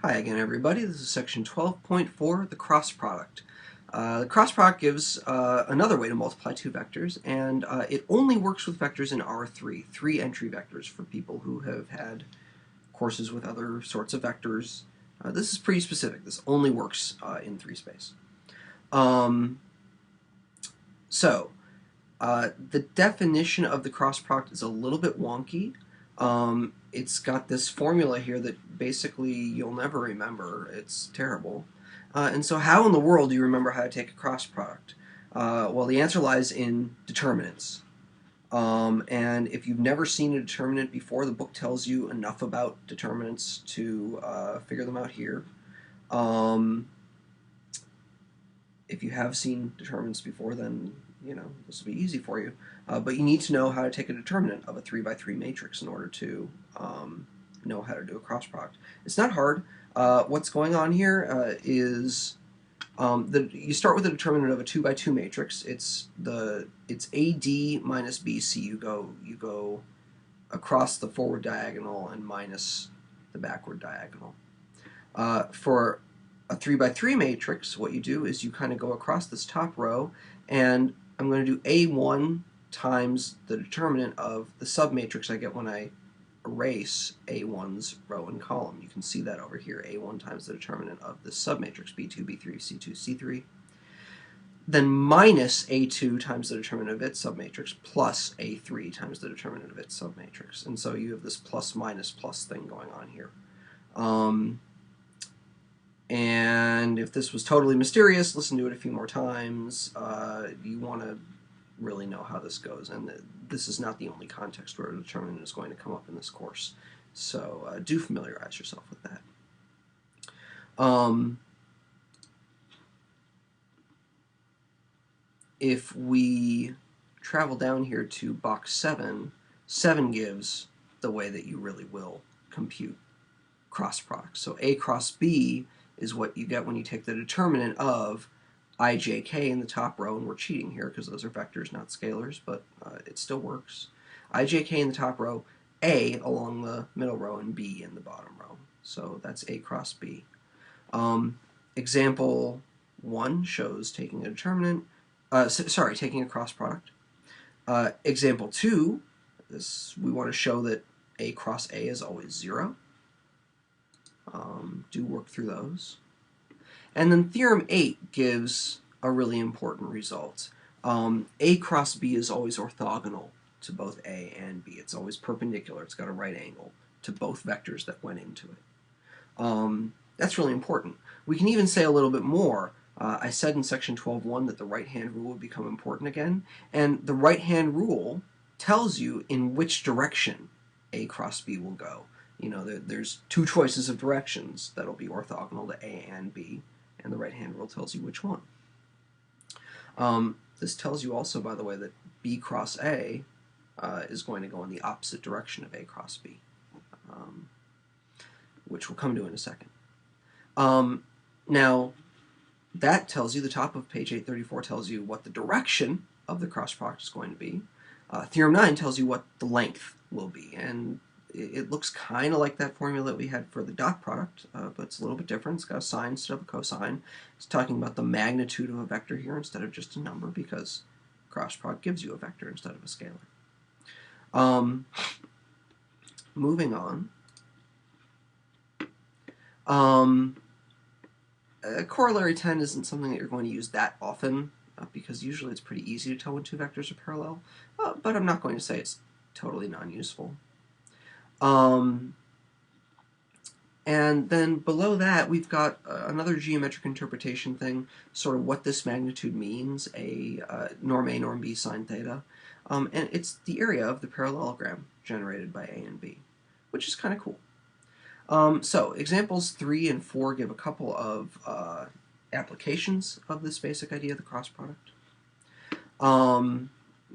Hi again, everybody. This is section 12.4, the cross product. The cross product gives another way to multiply two vectors, and it only works with vectors in R3, three entry vectors for people who have had courses with other sorts of vectors. This is pretty specific. This only works in 3 space. Um, so, the definition of the cross product is a little bit wonky. It's got this formula here that basically you'll never remember. It's terrible. And so how in the world do you remember how to take a cross product? Well, the answer lies in determinants. And if you've never seen a determinant before, the book tells you enough about determinants to figure them out here. If you have seen determinants before, then this will be easy for you. But you need to know how to take a determinant of a 3 by 3 matrix in order to know how to do a cross product. It's not hard. What's going on here is you start with a determinant of a 2 by 2 matrix. It's AD minus BC. You go across the forward diagonal and minus the backward diagonal. For a 3 by 3 matrix, what you do is you kind of go across this top row, and I'm going to do A1 times the determinant of the submatrix I get when I erase A1's row and column. You can see that over here, A1 times the determinant of the submatrix, B2, B3, C2, C3. Then minus A2 times the determinant of its submatrix plus A3 times the determinant of its submatrix. And so you have this plus minus plus thing going on here. And if this was totally mysterious, listen to it a few more times. You want to really know how this goes. And this is not the only context where a determinant is going to come up in this course. So do familiarize yourself with that. If we travel down here to box 7, 7 gives the way that you really will compute cross products. So A cross B is what you get when you take the determinant of ijk in the top row, and we're cheating here because those are vectors, not scalars, but it still works. ijk in the top row, A along the middle row, and B in the bottom row. So that's A cross B. Example 1 shows taking a determinant, taking a cross product. Example 2, we want to show that A cross A is always 0. Do work through those. And then Theorem 8 gives a really important result. A cross B is always orthogonal to both A and B. It's always perpendicular. It's got a right angle to both vectors that went into it. That's really important. We can even say a little bit more. I said in section 12.1 that the right-hand rule would become important again, and the right-hand rule tells you in which direction A cross B will go. There's 2 choices of directions that'll be orthogonal to A and B, and the right-hand rule tells you which one. This tells you also, by the way, that B cross A is going to go in the opposite direction of A cross B, which we'll come to in a second. Now, that tells you, the top of page 834 tells you what the direction of the cross product is going to be. Theorem 9 tells you what the length will be, and it looks kind of like that formula that we had for the dot product, but it's a little bit different. It's got a sign instead of a cosine. It's talking about the magnitude of a vector here instead of just a number, because cross product gives you a vector instead of a scalar. Moving on. Corollary 10 isn't something that you're going to use that often, because usually it's pretty easy to tell when 2 vectors are parallel, but I'm not going to say it's totally non-useful. And then below that, we've got another geometric interpretation thing, sort of what this magnitude means, norm A, norm B, sine theta. And it's the area of the parallelogram generated by A and B, which is kind of cool. So examples 3 and 4 give a couple of applications of this basic idea of the cross product.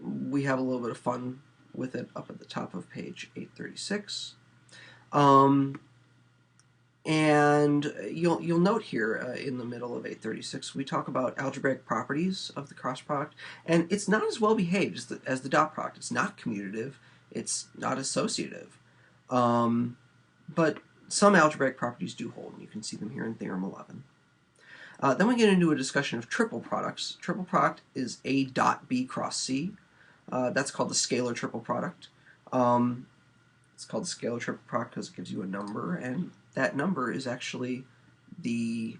We have a little bit of fun with it up at the top of page 836. And you'll note here in the middle of 836 we talk about algebraic properties of the cross product, and it's not as well behaved as the dot product. It's not commutative, it's not associative, but some algebraic properties do hold, and you can see them here in Theorem 11. Then we get into a discussion of triple products. Triple product is A dot B cross C. That's called the scalar triple product. It's called the scalar triple product because it gives you a number, and that number is actually the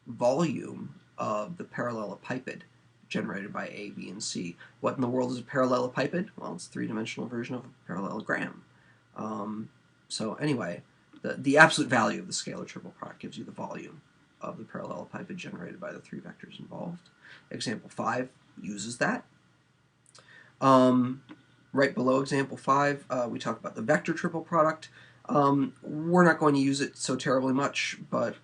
volume of the parallelepiped generated by A, B, and C. What in the world is a parallelepiped? Well, it's a three-dimensional version of a parallelogram. So anyway, the absolute value of the scalar triple product gives you the volume of the parallelepiped generated by the three vectors involved. Example 5 uses that. Right below example 5, we talk about the vector triple product. We're not going to use it so terribly much, but,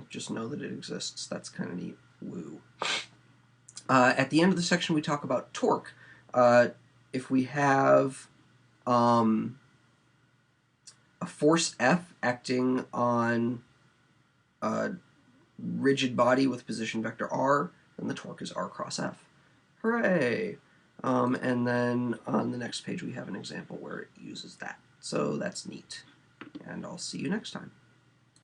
just know that it exists. That's kind of neat. Woo. At the end of the section, we talk about torque. If we have a force F acting on a rigid body with position vector r, then the torque is r cross F. Hooray! And then on the next page we have an example where it uses that. So that's neat. And I'll see you next time.